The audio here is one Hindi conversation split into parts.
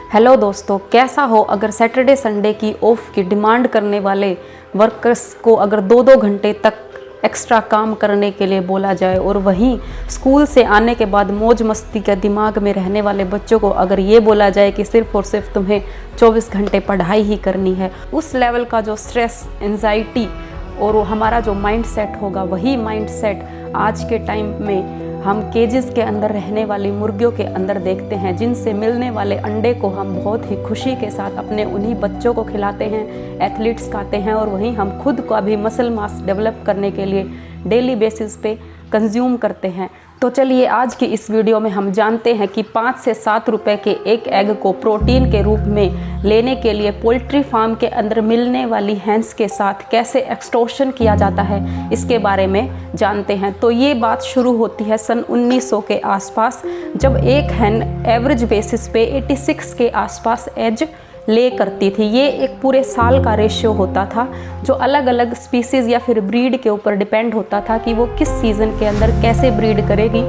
हेलो दोस्तों, कैसा हो अगर सैटरडे संडे की ऑफ की डिमांड करने वाले वर्कर्स को अगर 2-2 घंटे तक एक्स्ट्रा काम करने के लिए बोला जाए और वहीं स्कूल से आने के बाद मौज मस्ती के दिमाग में रहने वाले बच्चों को अगर ये बोला जाए कि सिर्फ और सिर्फ तुम्हें 24 घंटे पढ़ाई ही करनी है। उस लेवल का जो स्ट्रेस, एंजाइटी और वो हमारा जो माइंड सेट होगा, वही माइंड सेट आज के टाइम में हम केजेस के अंदर रहने वाली मुर्गियों के अंदर देखते हैं, जिनसे मिलने वाले अंडे को हम बहुत ही खुशी के साथ अपने उन्हीं बच्चों को खिलाते हैं, एथलीट्स खाते हैं और वहीं हम खुद को अभी मसल मास डेवलप करने के लिए डेली बेसिस पे कंज्यूम करते हैं। तो चलिए आज की इस वीडियो में हम जानते हैं कि 5 से 7 रुपए के एक एग को प्रोटीन के रूप में लेने के लिए पोल्ट्री फार्म के अंदर मिलने वाली हैंस के साथ कैसे एक्सटॉर्शन किया जाता है, इसके बारे में जानते हैं। तो ये बात शुरू होती है सन 1900 के आसपास, जब एक हैन एवरेज बेसिस पे 86 के आसपास एज ले करती थी। ये एक पूरे साल का रेशियो होता था जो अलग अलग स्पीसीज़ या फिर ब्रीड के ऊपर डिपेंड होता था कि वो किस सीज़न के अंदर कैसे ब्रीड करेगी,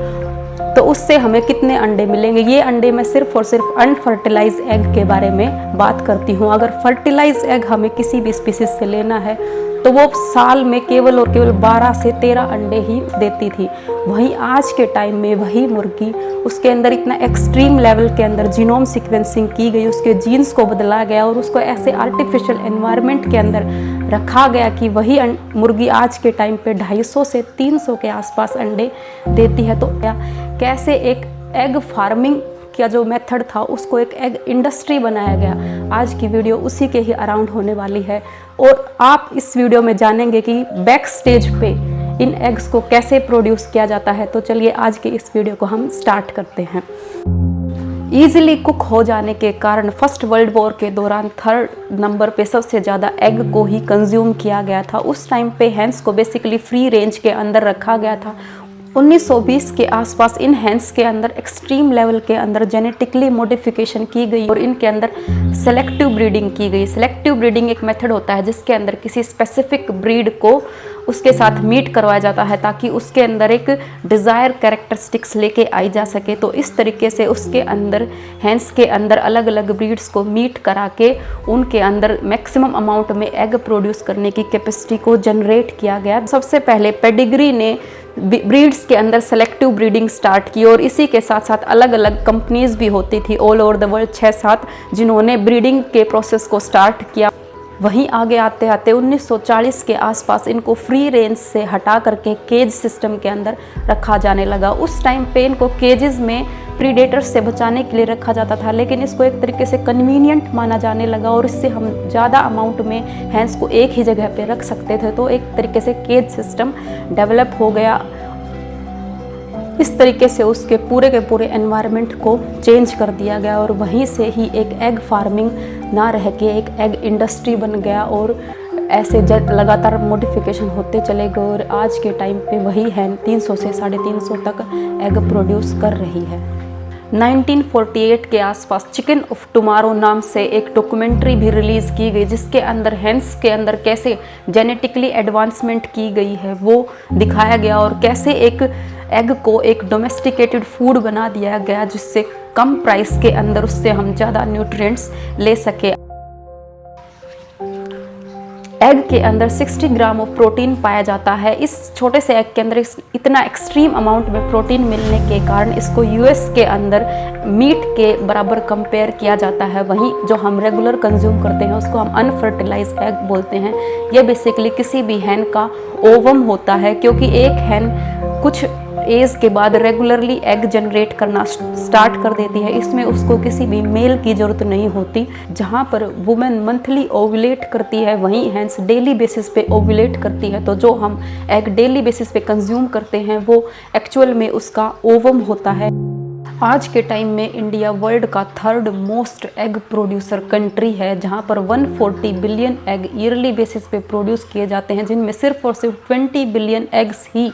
तो उससे हमें कितने अंडे मिलेंगे। ये अंडे मैं सिर्फ और सिर्फ अनफर्टिलाइज एग के बारे में बात करती हूँ। अगर फर्टिलाइज एग हमें किसी भी स्पीसीज से लेना है तो वो साल में केवल और केवल 12 से 13 अंडे ही देती थी। वहीं आज के टाइम में वही मुर्गी, उसके अंदर इतना एक्सट्रीम लेवल के अंदर जीनोम सीक्वेंसिंग की गई, उसके जीन्स को बदला गया और उसको ऐसे आर्टिफिशियल एनवायरनमेंट के अंदर रखा गया कि वही मुर्गी आज के टाइम पे 250 से 300 के आसपास अंडे देती है। तो कैसे एक एग फार्मिंग का जो मेथड था उसको एक एग इंडस्ट्री बनाया गया, आज की वीडियो उसी के ही अराउंड होने वाली है। और आप इस वीडियो में जानेंगे कि बैक स्टेज पे इन एग्स को कैसे प्रोड्यूस किया जाता है। तो चलिए आज के इस वीडियो को हम स्टार्ट करते हैं। ईजिली कुक हो जाने के कारण फर्स्ट वर्ल्ड वॉर के दौरान 3rd नंबर पे सबसे ज़्यादा एग को ही कंज्यूम किया गया था। उस टाइम पे हैंस को बेसिकली फ्री रेंज के अंदर रखा गया था। 1920 के आसपास इन हैंस के अंदर एक्सट्रीम लेवल के अंदर जेनेटिकली मॉडिफिकेशन की गई और इनके अंदर सेलेक्टिव ब्रीडिंग की गई। सेलेक्टिव ब्रीडिंग एक मेथड होता है जिसके अंदर किसी स्पेसिफिक ब्रीड को उसके साथ मीट करवाया जाता है ताकि उसके अंदर एक डिज़ायर कैरेक्टरिस्टिक्स लेके आई जा सके। तो इस तरीके से उसके अंदर हैंस के अंदर अलग अलग ब्रीड्स को मीट करा के उनके अंदर मैक्सिमम अमाउंट में एग प्रोड्यूस करने की कैपेसिटी को जनरेट किया गया। सबसे पहले पेडिग्री ने ब्रीड्स के अंदर सेलेक्टिव ब्रीडिंग स्टार्ट की और इसी के साथ साथ अलग अलग कंपनीज भी होती थी ऑल ओवर द वर्ल्ड, 6-7, जिन्होंने ब्रीडिंग के प्रोसेस को स्टार्ट किया। वहीं आगे आते आते 1940 के आसपास इनको फ्री रेंज से हटा करके केज सिस्टम के अंदर रखा जाने लगा। उस टाइम पे इनको केजेस में प्रीडेटर्स से बचाने के लिए रखा जाता था, लेकिन इसको एक तरीके से कन्वीनियंट माना जाने लगा और इससे हम ज़्यादा अमाउंट में हैंस को एक ही जगह पे रख सकते थे। तो एक तरीके से केज सिस्टम डेवलप हो गया। इस तरीके से उसके पूरे के पूरे एनवायरनमेंट को चेंज कर दिया गया और वहीं से ही एक एग फार्मिंग ना रह के एक एग इंडस्ट्री बन गया और ऐसे लगातार मॉडिफिकेशन होते चले गए और आज के टाइम पे वही हैन 300 से 350 तक एग प्रोड्यूस कर रही है। 1948 के आसपास चिकन ऑफ टुमारो नाम से एक डॉक्यूमेंट्री भी रिलीज़ की गई जिसके अंदर हैंस के अंदर कैसे जेनेटिकली एडवांसमेंट की गई है वो दिखाया गया और कैसे एक एग को एक डोमेस्टिकेटेड फूड बना दिया गया जिससे कम प्राइस के अंदर उससे हम ज़्यादा न्यूट्रिएंट्स ले सके। एग के अंदर 60 ग्राम ऑफ प्रोटीन पाया जाता है। इस छोटे से एग के अंदर इतना एक्सट्रीम अमाउंट में प्रोटीन मिलने के कारण इसको यूएस के अंदर मीट के बराबर कंपेयर किया जाता है। वहीं जो हम रेगुलर कंज्यूम करते हैं उसको हम अनफर्टिलाइज एग बोलते हैं। यह बेसिकली किसी भी हैन का ओवम होता है, क्योंकि एक हैन कुछ एज के बाद रेगुलरली एग जनरेट करना स्टार्ट कर देती है। इसमें उसको किसी भी मेल की ज़रूरत नहीं होती। जहाँ पर वुमेन मंथली ओव्यूलेट करती है वहीं हैंस डेली बेसिस पे ओव्यूलेट करती है। तो जो हम एग डेली बेसिस पे कंज्यूम करते हैं वो एक्चुअल में उसका ओवम होता है। आज के टाइम में इंडिया वर्ल्ड का 3rd most egg producer country है, जहां पर 140 बिलियन एग ईयरली बेसिस पे प्रोड्यूस किए जाते हैं, जिनमें सिर्फ और सिर्फ 20 बिलियन एग्स ही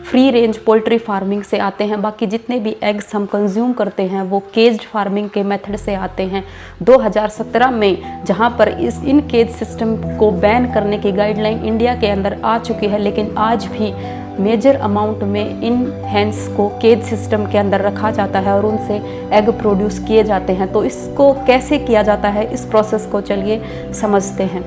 फ्री रेंज पोल्ट्री फार्मिंग से आते हैं। बाकी जितने भी एग्स हम कंज्यूम करते हैं वो केज्ड फार्मिंग के मेथड से आते हैं। 2017 में जहां पर इन केज सिस्टम को बैन करने की गाइडलाइन इंडिया के अंदर आ चुकी है, लेकिन आज भी मेजर अमाउंट में इन हैंस को केज सिस्टम के अंदर रखा जाता है और उनसे एग प्रोड्यूस किए जाते हैं। तो इसको कैसे किया जाता है, इस प्रोसेस को चलिए समझते हैं।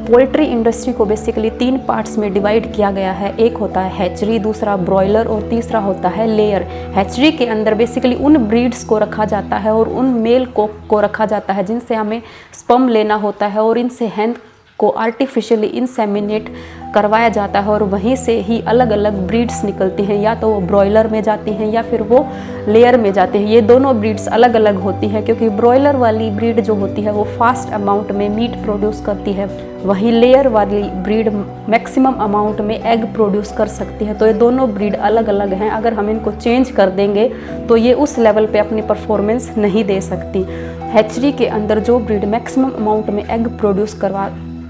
पोल्ट्री इंडस्ट्री को बेसिकली 3 पार्ट्स में डिवाइड किया गया है। एक होता है हैचरी, दूसरा ब्रॉयलर और तीसरा होता है लेयर। हैचरी के अंदर बेसिकली उन ब्रीड्स को रखा जाता है और उन मेल को रखा जाता है जिनसे हमें स्पर्म लेना होता है और इनसे हैन को आर्टिफिशियली इंसेमिनेट करवाया जाता है और वहीं से ही अलग अलग ब्रीड्स निकलती हैं, या तो वो ब्रॉयलर में जाती हैं या फिर वो लेयर में जाते हैं। ये दोनों ब्रीड्स अलग अलग होती हैं क्योंकि ब्रॉयलर वाली ब्रीड जो होती है वो फास्ट अमाउंट में मीट प्रोड्यूस करती है, वहीं लेयर वाली ब्रीड मैक्सिमम अमाउंट में एग प्रोड्यूस कर सकती है। तो ये दोनों ब्रीड अलग अलग हैं। अगर हम इनको चेंज कर देंगे तो ये उस लेवल पे अपनी परफॉर्मेंस नहीं दे सकती। हैचरी के अंदर जो ब्रीड मैक्सिमम अमाउंट में एग प्रोड्यूस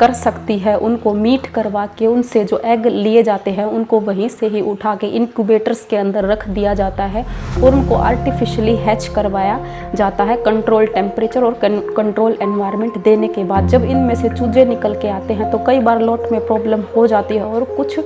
कर सकती है, उनको मीट करवा के उनसे जो एग लिए जाते हैं उनको वहीं से ही उठा के इंक्यूबेटर्स के अंदर रख दिया जाता है और उनको आर्टिफिशियली हैच करवाया जाता है कंट्रोल टेम्परेचर और कंट्रोल एनवायरनमेंट देने के बाद। जब इनमें से चूजे निकल के आते हैं तो कई बार लॉट में प्रॉब्लम हो जाती है और कुछ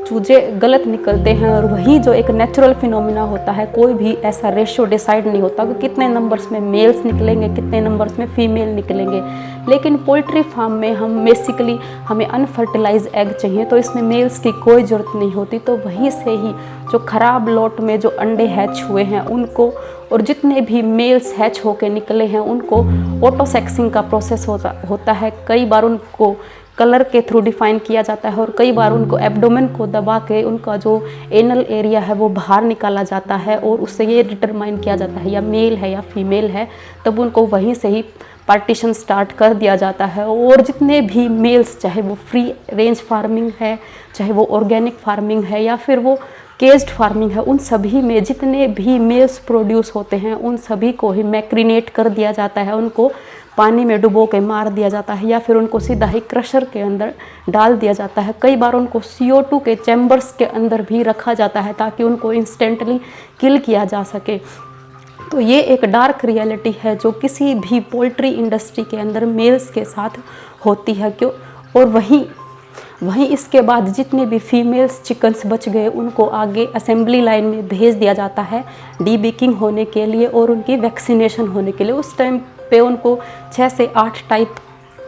चूजे गलत निकलते हैं और वही जो एक नेचुरल फिनोमिना होता है, कोई भी ऐसा रेशियो डिसाइड नहीं होता कि कितने नंबर्स में मेल्स निकलेंगे कितने नंबर्स में फीमेल निकलेंगे। लेकिन पोल्ट्री फार्म में हमें अनफर्टिलाइज एग चाहिए तो इसमें मेल्स की कोई ज़रूरत नहीं होती। तो वहीं से ही जो ख़राब लॉट में जो अंडे हैच हुए हैं उनको और जितने भी मेल्स हैच होके निकले हैं उनको ऑटोसेक्सिंग का प्रोसेस होता है। कई बार उनको कलर के थ्रू डिफाइन किया जाता है और कई बार उनको एब्डोमेन को दबा के उनका जो एनल एरिया है वो बाहर निकाला जाता है और उससे ये डिटरमाइन किया जाता है या मेल है या फीमेल है। तब उनको वहीं से ही पार्टीशन स्टार्ट कर दिया जाता है और जितने भी मेल्स, चाहे वो फ्री रेंज फार्मिंग है, चाहे वो ऑर्गेनिक फार्मिंग है या फिर वो केज्ड फार्मिंग है, उन सभी में जितने भी मेल्स प्रोड्यूस होते हैं उन सभी को ही मैक्रिनेट कर दिया जाता है, उनको पानी में डुबो के मार दिया जाता है या फिर उनको सीधा ही क्रशर के अंदर डाल दिया जाता है। कई बार उनको CO2 के चैम्बर्स के अंदर भी रखा जाता है ताकि उनको इंस्टेंटली किल किया जा सके। तो ये एक डार्क रियलिटी है जो किसी भी पोल्ट्री इंडस्ट्री के अंदर मेल्स के साथ होती है। क्यों? और वहीं इसके बाद जितने भी फीमेल्स चिकन्स बच गए उनको आगे असेंबली लाइन में भेज दिया जाता है डीबेकिंग होने के लिए और उनकी वैक्सीनेशन होने के लिए। उस टाइम पे उनको 6 से 8 टाइप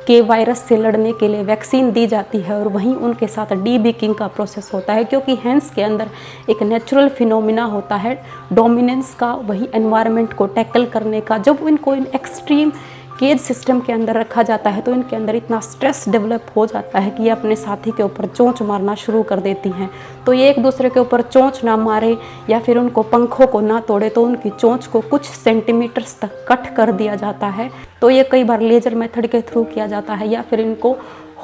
के वायरस से लड़ने के लिए वैक्सीन दी जाती है और वहीं उनके साथ डीबेकिंग का प्रोसेस होता है क्योंकि हैंस के अंदर एक नेचुरल फिनोमिना होता है डोमिनेंस का, वही एनवायरनमेंट को टैकल करने का। जब इनको इन एक्सट्रीम केज सिस्टम के अंदर रखा जाता है तो इनके अंदर इतना स्ट्रेस डेवलप हो जाता है कि ये अपने साथी के ऊपर चोंच मारना शुरू कर देती हैं। तो ये एक दूसरे के ऊपर चोंच ना मारे या फिर उनको पंखों को ना तोड़े तो उनकी चोंच को कुछ सेंटीमीटर्स तक कट कर दिया जाता है। तो ये कई बार लेजर मेथड के थ्रू किया जाता है या फिर इनको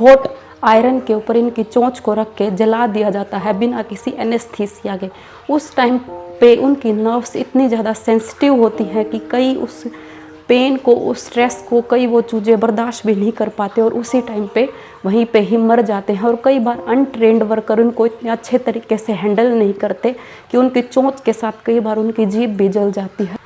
हॉट आयरन के ऊपर इनकी चोंच को रख के जला दिया जाता है बिना किसी एनेस्थीसिया के। उस टाइम पे उनकी नर्व्स इतनी ज़्यादा सेंसिटिव होती हैं कि कई उस पेन को, उस स्ट्रेस को कई वो चूजे बर्दाश्त भी नहीं कर पाते और उसी टाइम पे वहीं पे ही मर जाते हैं। और कई बार अनट्रेंड वर्कर उनको इतने अच्छे तरीके से हैंडल नहीं करते कि उनकी चोंच के साथ कई बार उनकी जीभ भी जल जाती है।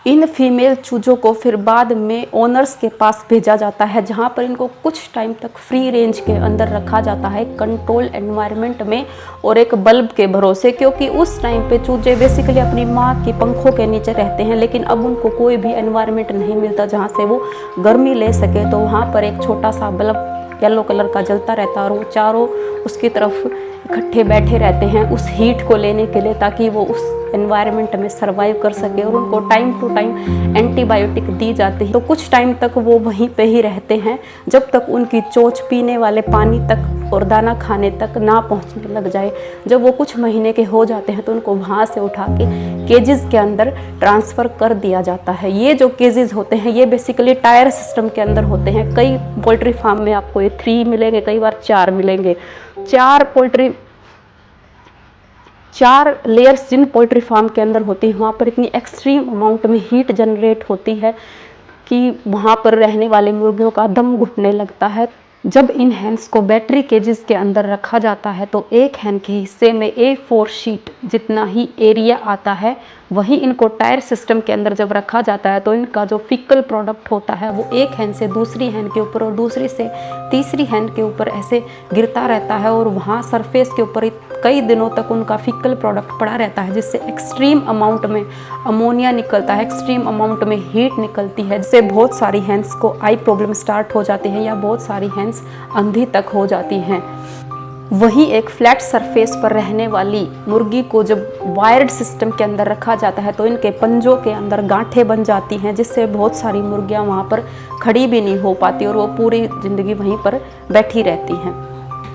इन फीमेल चूजों को फिर बाद में ओनर्स के पास भेजा जाता है जहाँ पर इनको कुछ टाइम तक फ्री रेंज के अंदर रखा जाता है कंट्रोल एनवायरनमेंट में और एक बल्ब के भरोसे, क्योंकि उस टाइम पे चूजे बेसिकली अपनी माँ की पंखों के नीचे रहते हैं लेकिन अब उनको कोई भी एनवायरनमेंट नहीं मिलता जहाँ से वो गर्मी ले सके। तो वहाँ पर एक छोटा सा बल्ब येलो कलर का जलता रहता है और वो चारों उसकी तरफ इकट्ठे बैठे रहते हैं उस हीट को लेने के लिए ताकि वो उस एनवायरनमेंट में सर्वाइव कर सके और उनको टाइम टू टाइम एंटीबायोटिक दी जाती है। तो कुछ टाइम तक वो वहीं पे ही रहते हैं जब तक उनकी चोंच पीने वाले पानी तक और दाना खाने तक ना पहुंचने लग जाए। जब वो कुछ महीने के हो जाते हैं तो उनको वहाँ से उठा के केजेस के अंदर ट्रांसफ़र कर दिया जाता है। ये जो केजेस होते हैं ये बेसिकली टायर सिस्टम के अंदर होते हैं। कई पोल्ट्री फार्म में आपको ये 3 मिलेंगे, कई बार 4 मिलेंगे। 4 लेयर्स जिन पोल्ट्री फार्म के अंदर होती हैं वहाँ पर इतनी एक्सट्रीम अमाउंट में हीट जनरेट होती है कि वहाँ पर रहने वाले मुर्गियों का दम घुटने लगता है। जब इन हैंस को बैटरी केजेस के अंदर रखा जाता है तो एक हैन के हिस्से में A4 शीट जितना ही एरिया आता है, वही इनको टायर सिस्टम के अंदर जब रखा जाता है तो इनका जो फिकल प्रोडक्ट होता है वो एक हैन से दूसरी हैन के ऊपर और दूसरी से तीसरी हैन के ऊपर ऐसे गिरता रहता है और वहाँ सरफेस के ऊपर कई दिनों तक उनका फीकल प्रोडक्ट पड़ा रहता है, जिससे एक्सट्रीम अमाउंट में अमोनिया निकलता है, एक्सट्रीम अमाउंट में हीट निकलती है, जिससे बहुत सारी हैंस को आई प्रॉब्लम स्टार्ट हो जाती है या बहुत सारी हैंस अंधी तक हो जाती हैं। वहीं एक फ्लैट सरफेस पर रहने वाली मुर्गी को जब वायर्ड सिस्टम के अंदर रखा जाता है तो इनके पंजों के अंदर गांठें बन जाती हैं, जिससे बहुत सारी मुर्गियां वहां पर खड़ी भी नहीं हो पाती और वो पूरी ज़िंदगी वहीं पर बैठी रहती हैं।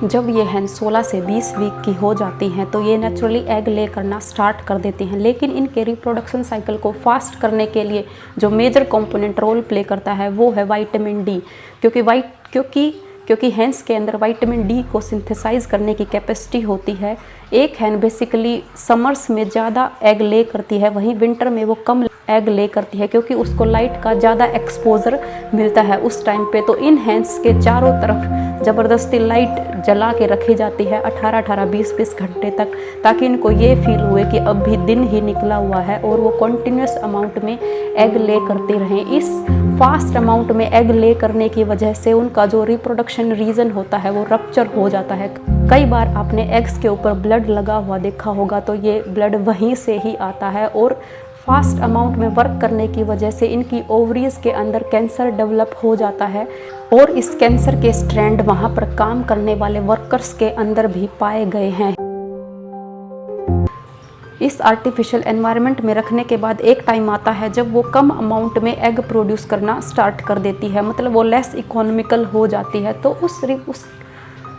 जब ये हैन 16 से 20 वीक की हो जाती हैं तो ये नेचुरली एग ले करना स्टार्ट कर देती हैं, लेकिन इनके रिप्रोडक्शन साइकिल को फास्ट करने के लिए जो मेजर कंपोनेंट रोल प्ले करता है वो है विटामिन डी, क्योंकि हैंस के अंदर विटामिन डी को सिंथेसाइज करने की कैपेसिटी होती है। एक हैन बेसिकली समर्स में ज़्यादा एग ले करती है, वहीं विंटर में वो कम एग ले करती है क्योंकि उसको लाइट का ज़्यादा एक्सपोजर मिलता है उस टाइम पे। तो इन हैंस के चारों तरफ ज़बरदस्ती लाइट जला के रखी जाती है 18-18, 20-20 घंटे तक, ताकि इनको ये फील हुए कि अब भी दिन ही निकला हुआ है और वो कॉन्टीन्यूस अमाउंट में एग ले करते रहें। इस फास्ट अमाउंट में एग ले करने की वजह से उनका जो रिप्रोडक्शन रीजन होता है वो रप्चर हो जाता है। कई बार आपने एग्स के ऊपर ब्लड लगा हुआ देखा होगा, तो ये ब्लड वहीं से ही आता है और फास्ट अमाउंट में वर्क करने की वजह से इनकी ओवरीज के अंदर कैंसर डेवलप हो जाता है और इस कैंसर के स्ट्रैंड वहाँ पर काम करने वाले वर्कर्स के अंदर भी पाए गए हैं। इस आर्टिफिशियल एनवायरनमेंट में रखने के बाद एक टाइम आता है जब वो कम अमाउंट में एग प्रोड्यूस करना स्टार्ट कर देती है, मतलब वो लेस इकोनॉमिकल हो जाती है।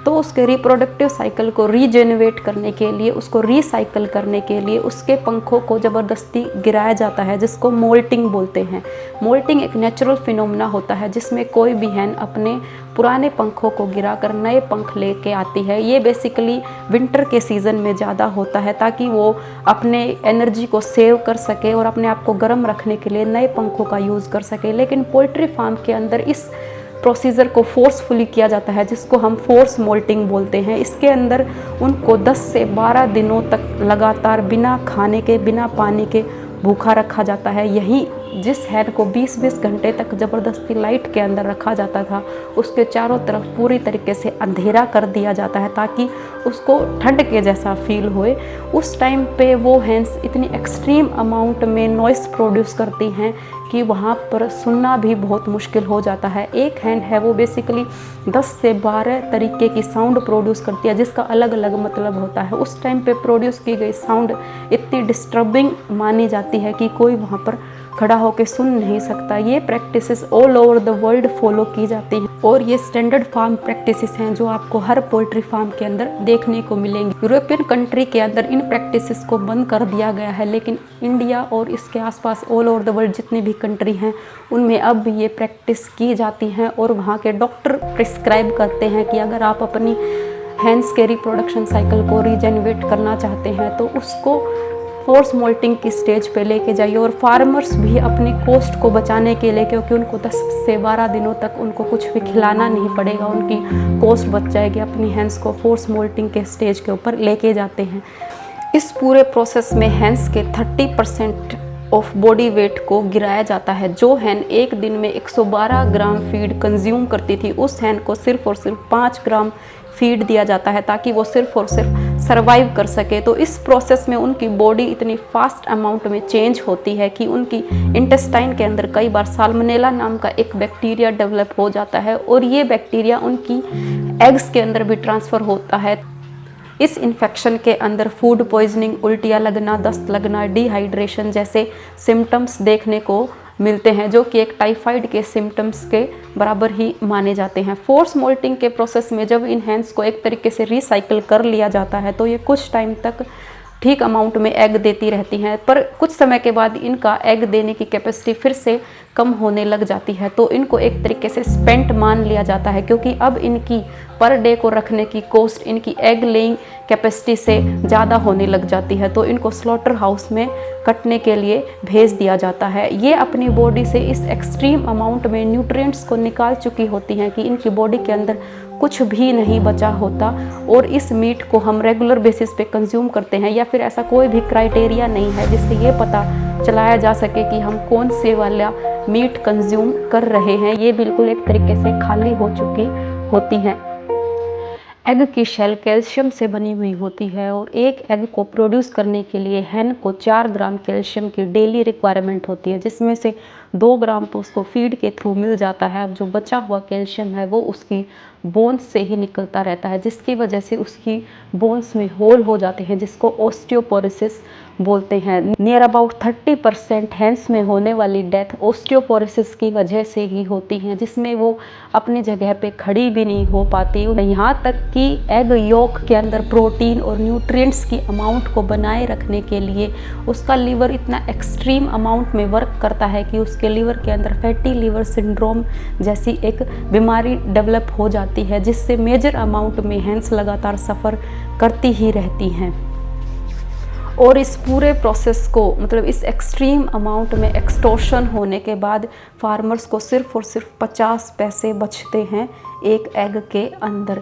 तो उसके रिप्रोडक्टिव साइकिल को रीजेनरेट करने के लिए, उसको रिसाइकल करने के लिए उसके पंखों को ज़बरदस्ती गिराया जाता है, जिसको मोल्टिंग बोलते हैं। मोल्टिंग एक नेचुरल फिनोमेना होता है जिसमें कोई भी हैन अपने पुराने पंखों को गिराकर नए पंख लेके आती है। ये बेसिकली विंटर के सीज़न में ज़्यादा होता है ताकि वो अपने एनर्जी को सेव कर सके और अपने आप को गर्म रखने के लिए नए पंखों का यूज़ कर सके। लेकिन पोल्ट्री फार्म के अंदर इस प्रोसीजर को फोर्सफुली किया जाता है, जिसको हम फोर्स मोल्टिंग बोलते हैं। इसके अंदर उनको 10 से 12 दिनों तक लगातार बिना खाने के, बिना पानी के भूखा रखा जाता है। यही जिस हैन को 20-20 घंटे तक ज़बरदस्ती लाइट के अंदर रखा जाता था, उसके चारों तरफ पूरी तरीके से अंधेरा कर दिया जाता है ताकि उसको ठंड के जैसा फील होए। उस टाइम पे वो हैंस इतनी एक्सट्रीम अमाउंट में नॉइस प्रोड्यूस करती हैं कि वहाँ पर सुनना भी बहुत मुश्किल हो जाता है। एक हैंड है वो बेसिकली 10 से 12 तरीके की साउंड प्रोड्यूस करती है, जिसका अलग अलग मतलब होता है। उस टाइम पे प्रोड्यूस की गई साउंड इतनी डिस्टर्बिंग मानी जाती है कि कोई वहाँ पर खड़ा होकर सुन नहीं सकता। ये practices all over the world follow की जाती हैं और ये स्टैंडर्ड फार्म प्रैक्टिसेस हैं जो आपको हर पोल्ट्री फार्म के अंदर देखने को मिलेंगी। यूरोपियन कंट्री के अंदर इन प्रैक्टिसेस को बंद कर दिया गया है, लेकिन इंडिया और इसके आसपास ऑल ओवर द वर्ल्ड जितनी भी कंट्री हैं उनमें अब भी ये प्रैक्टिस की जाती हैं और वहाँ के डॉक्टर प्रिस्क्राइब करते हैं कि अगर आप अपनी हैंस के रिप्रोडक्शन साइकिल को रीजेनरेट करना चाहते हैं तो उसको फोर्स मोल्टिंग की स्टेज पे लेके जाइए। और फार्मर्स भी अपनी कॉस्ट को बचाने के लिए, क्योंकि उनको 10 से 12 दिनों तक उनको कुछ भी खिलाना नहीं पड़ेगा, उनकी कॉस्ट बच जाएगी, अपनी हैंस को फोर्स मोल्टिंग के स्टेज के ऊपर लेके जाते हैं। इस पूरे प्रोसेस में हैंस के 30% ऑफ बॉडी वेट को गिराया जाता है। जो हैन एक दिन में 112 ग्राम फीड कंज्यूम करती थी, उस हैन को सिर्फ और सिर्फ 5 ग्राम फीड दिया जाता है ताकि वो सिर्फ और सिर्फ सरवाइव कर सके। तो इस प्रोसेस में उनकी बॉडी इतनी फास्ट अमाउंट में चेंज होती है कि उनकी इंटेस्टाइन के अंदर कई बार साल्मोनेला नाम का एक बैक्टीरिया डेवलप हो जाता है और ये बैक्टीरिया उनकी एग्स के अंदर भी ट्रांसफ़र होता है। इस इन्फेक्शन के अंदर फूड पॉइजनिंग, उल्टियाँ लगना, दस्त लगना, डिहाइड्रेशन जैसे सिम्टम्स देखने को मिलते हैं, जो कि एक टाइफाइड के सिम्टम्स के बराबर ही माने जाते हैं। फोर्स मोल्टिंग के प्रोसेस में जब इन हैंस को एक तरीके से रिसाइकिल कर लिया जाता है तो ये कुछ टाइम तक ठीक अमाउंट में एग देती रहती हैं, पर कुछ समय के बाद इनका एग देने की कैपेसिटी फिर से कम होने लग जाती है। तो इनको एक तरीके से स्पेंट मान लिया जाता है, क्योंकि अब इनकी पर डे को रखने की कॉस्ट इनकी एग लेइंग कैपेसिटी से ज़्यादा होने लग जाती है। तो इनको स्लॉटर हाउस में कटने के लिए भेज दिया जाता है। ये अपनी बॉडी से इस एक्सट्रीम अमाउंट में न्यूट्रिएंट्स को निकाल चुकी होती हैं कि इनकी बॉडी के अंदर कुछ भी नहीं बचा होता और इस मीट को हम रेगुलर बेसिस पे कंज्यूम करते हैं, या फिर ऐसा कोई भी क्राइटेरिया नहीं है जिससे ये पता चलाया जा सके कि हम कौन से वाला मीट कंज्यूम कर रहे हैं। ये बिल्कुल एक तरीके से खाली हो चुकी होती हैं। एग की शेल कैल्शियम से बनी हुई होती है और एक एग को प्रोड्यूस करने के लिए हैन को 4 ग्राम कैल्शियम की डेली रिक्वायरमेंट होती है, जिसमें से 2 ग्राम तो उसको फीड के थ्रू मिल जाता है। अब जो बचा हुआ कैल्शियम है वो उसकी बोन्स से ही निकलता रहता है, जिसकी वजह से उसकी बोन्स में होल हो जाते हैं, जिसको ऑस्टियोपोरोसिस बोलते हैं। नियर अबाउट 30% हैंस में होने वाली डेथ ऑस्टियोपोरोसिस की वजह से ही होती हैं, जिसमें वो अपनी जगह पे खड़ी भी नहीं हो पाती। यहाँ तक कि एग योक के अंदर प्रोटीन और न्यूट्रिएंट्स की अमाउंट को बनाए रखने के लिए उसका लीवर इतना एक्सट्रीम अमाउंट में वर्क करता है कि उसके लीवर के अंदर फैटी लीवर सिंड्रोम जैसी एक बीमारी डेवलप हो जाती है, जिससे मेजर अमाउंट में हैंस लगातार सफ़र करती ही रहती हैं। और इस पूरे प्रोसेस को मतलब इस एक्सट्रीम अमाउंट में एक्सटॉर्शन होने के बाद फार्मर्स को सिर्फ और सिर्फ 50 पैसे बचते हैं एक एग के अंदर।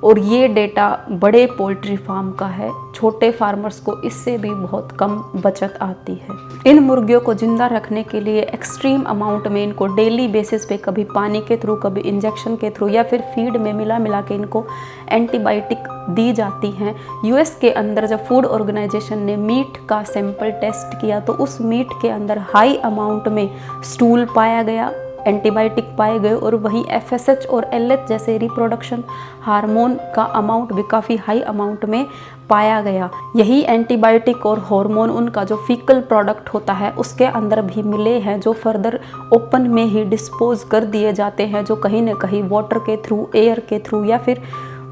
और ये डेटा बड़े पोल्ट्री फार्म का है, छोटे फार्मर्स को इससे भी बहुत कम बचत आती है। इन मुर्गियों को जिंदा रखने के लिए एक्सट्रीम अमाउंट में इनको डेली बेसिस पे कभी पानी के थ्रू, कभी इंजेक्शन के थ्रू या फिर फीड में मिला के इनको एंटीबायोटिक दी जाती हैं। यूएस के अंदर जब फूड ऑर्गेनाइजेशन ने मीट का सैंपल टेस्ट किया तो उस मीट के अंदर हाई अमाउंट में स्टूल पाया गया, एंटीबायोटिक पाए गए, और वहीं एफएसएच और एलएच जैसे रिप्रोडक्शन हार्मोन का अमाउंट भी काफ़ी हाई अमाउंट में पाया गया। यही एंटीबायोटिक और हार्मोन उनका जो फीकल प्रोडक्ट होता है उसके अंदर भी मिले हैं, जो फर्दर ओपन में ही डिस्पोज कर दिए जाते हैं, जो कहीं ना कहीं वाटर के थ्रू, एयर के थ्रू या फिर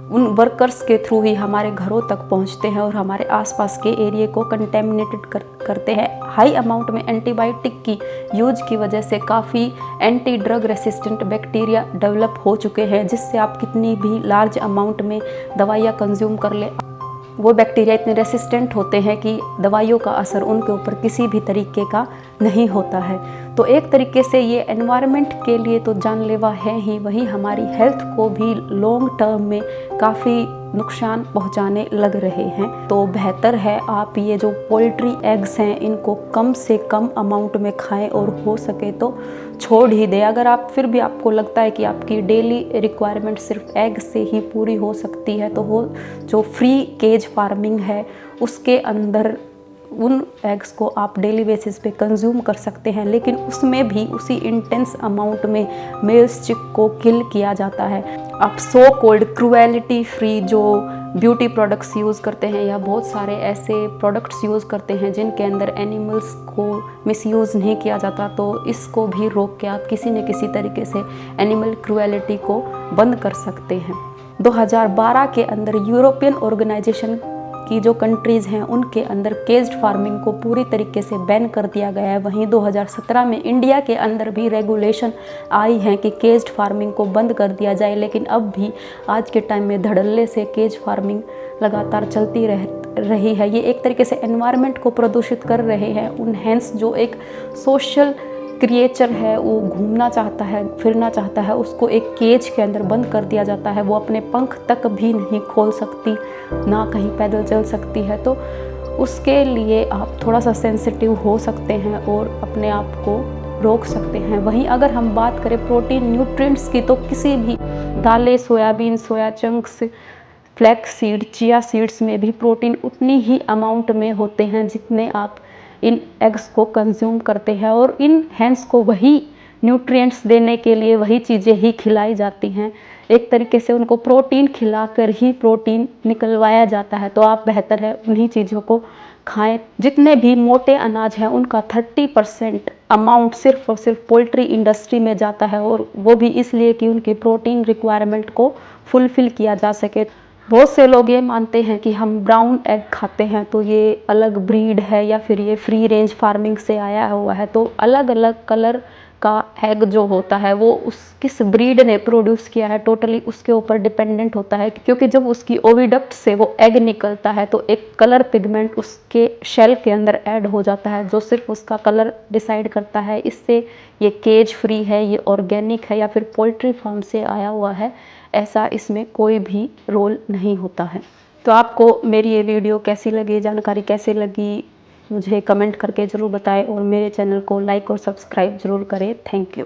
उन वर्कर्स के थ्रू ही हमारे घरों तक पहुंचते हैं और हमारे आसपास के एरिया को कंटेमिनेटेड करते हैं। हाई अमाउंट में एंटीबायोटिक की यूज की वजह से काफ़ी anti drug resistant bacteria develop हो चुके हैं, जिससे आप कितनी भी लार्ज अमाउंट में दवाइयाँ कंज्यूम कर ले, वो बैक्टीरिया इतने रेसिस्टेंट होते हैं कि दवाइयों का असर उनके ऊपर किसी भी तरीके का नहीं होता है। तो एक तरीके से ये एनवायरनमेंट के लिए तो जानलेवा है ही, वहीं हमारी हेल्थ को भी लॉन्ग टर्म में काफ़ी नुकसान पहुंचाने लग रहे हैं। तो बेहतर है आप ये जो पोल्ट्री एग्स हैं इनको कम से कम अमाउंट में खाएं और हो सके तो छोड़ ही दें। अगर आप फिर भी आपको लगता है कि आपकी डेली रिक्वायरमेंट सिर्फ एग से ही पूरी हो सकती है, तो वो जो फ्री केज फार्मिंग है उसके अंदर उन एग्स को आप डेली बेसिस पे कंज्यूम कर सकते हैं, लेकिन उसमें भी उसी इंटेंस अमाउंट में मेल्स चिक को किल किया जाता है। आप सो कॉल्ड क्रुएलिटी फ्री जो ब्यूटी प्रोडक्ट्स यूज़ करते हैं या बहुत सारे ऐसे प्रोडक्ट्स यूज़ करते हैं जिनके अंदर एनिमल्स को मिसयूज़ नहीं किया जाता, तो इसको भी रोक के आप किसी न किसी तरीके से एनिमल क्रुएलिटी को बंद कर सकते हैं। 2012 के अंदर यूरोपियन ऑर्गेनाइजेशन की जो कंट्रीज़ हैं उनके अंदर केज्ड फार्मिंग को पूरी तरीके से बैन कर दिया गया है। वहीं 2017 में इंडिया के अंदर भी रेगुलेशन आई हैं कि केज्ड फार्मिंग को बंद कर दिया जाए, लेकिन अब भी आज के टाइम में धड़ल्ले से केज फार्मिंग लगातार चलती रही है। ये एक तरीके से एनवायरनमेंट को प्रदूषित कर रहे हैं। उन हैंस जो एक सोशल क्रिएचर है, वो घूमना चाहता है, फिरना चाहता है, उसको एक केज के अंदर बंद कर दिया जाता है। वो अपने पंख तक भी नहीं खोल सकती, ना कहीं पैदल चल सकती है। तो उसके लिए आप थोड़ा सा सेंसिटिव हो सकते हैं और अपने आप को रोक सकते हैं। वहीं अगर हम बात करें प्रोटीन न्यूट्रिएंट्स की, तो किसी भी दालें, soybean, soya chunks, flax seed, chia seeds में भी प्रोटीन उतनी ही अमाउंट में होते हैं जितने आप इन एग्स को कंज्यूम करते हैं, और इन हैंस को वही न्यूट्रिएंट्स देने के लिए वही चीज़ें ही खिलाई जाती हैं। एक तरीके से उनको प्रोटीन खिलाकर ही प्रोटीन निकलवाया जाता है। तो आप बेहतर है उन्हीं चीज़ों को खाएं। जितने भी मोटे अनाज हैं उनका 30% अमाउंट सिर्फ और सिर्फ पोल्ट्री इंडस्ट्री में जाता है, और वो भी इसलिए कि उनकी प्रोटीन रिक्वायरमेंट को फुलफ़िल किया जा सके। बहुत से लोग ये मानते हैं कि हम ब्राउन एग खाते हैं तो ये अलग ब्रीड है या फिर ये फ्री रेंज फार्मिंग से आया हुआ है। तो अलग अलग कलर का एग जो होता है वो उस किस ब्रीड ने प्रोड्यूस किया है टोटली उसके ऊपर डिपेंडेंट होता है, क्योंकि जब उसकी ओविडक्ट से वो एग निकलता है तो एक कलर पिगमेंट उसके शेल के अंदर ऐड हो जाता है जो सिर्फ उसका कलर डिसाइड करता है। इससे ये केज फ्री है, ये ऑर्गेनिक है या फिर पोल्ट्री फार्म से आया हुआ है, ऐसा इसमें कोई भी रोल नहीं होता है। तो आपको मेरी ये वीडियो कैसी लगी, जानकारी कैसी लगी, मुझे कमेंट करके ज़रूर बताएं और मेरे चैनल को लाइक और सब्सक्राइब ज़रूर करें। Thank you.